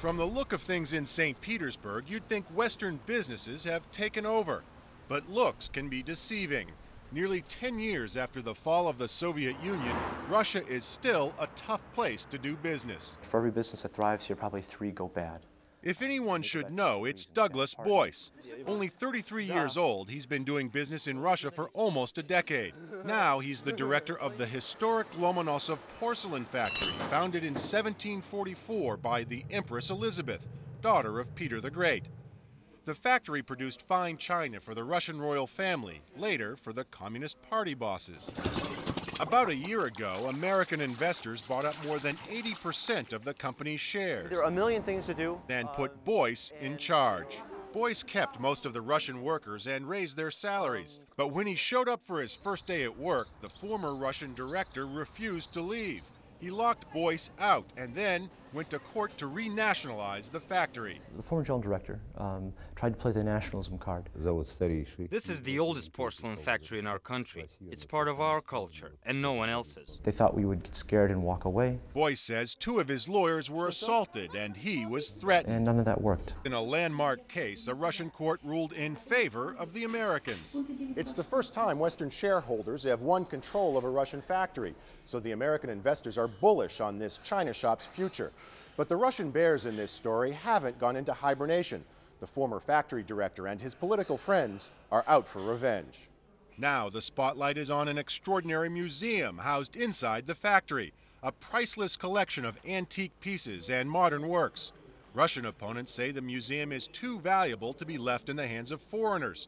From the look of things in St. Petersburg, you'd think Western businesses have taken over. But looks can be deceiving. Nearly 10 years after the fall of the Soviet Union, Russia is still a tough place to do business. For every business that thrives here, probably 3 go bad. If anyone should know, it's Douglas Boyce. Only 33 years old, he's been doing business in Russia for almost a decade. Now he's the director of the historic Lomonosov porcelain factory, founded in 1744 by the Empress Elizabeth, daughter of Peter the Great. The factory produced fine china for the Russian royal family, later for the Communist Party bosses. About a year ago, American investors bought up more than 80% of the company's shares. There are a million things to do. And put Boyce in charge. Boyce kept most of the Russian workers and raised their salaries. But when he showed up for his first day at work, the former Russian director refused to leave. He locked Boyce out and then went to court to renationalize the factory. The former general director tried to play the nationalism card. This is the oldest porcelain factory in our country. It's part of our culture, and no one else's. They thought we would get scared and walk away. Boyce says 2 of his lawyers were assaulted and he was threatened. And none of that worked. In a landmark case, a Russian court ruled in favor of the Americans. It's the first time Western shareholders have won control of a Russian factory, so the American investors are bullish on this China shop's future. But the Russian bears in this story haven't gone into hibernation. The former factory director and his political friends are out for revenge. Now the spotlight is on an extraordinary museum housed inside the factory, a priceless collection of antique pieces and modern works. Russian opponents say the museum is too valuable to be left in the hands of foreigners.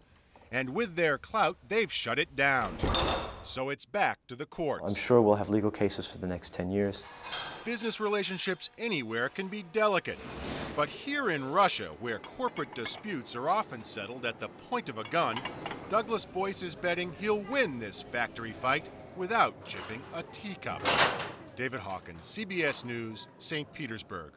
And with their clout, they've shut it down. So it's back to the courts. I'm sure we'll have legal cases for the next 10 years. Business relationships anywhere can be delicate. But here in Russia, where corporate disputes are often settled at the point of a gun, Douglas Boyce is betting he'll win this factory fight without chipping a teacup. David Hawkins, CBS News, St. Petersburg.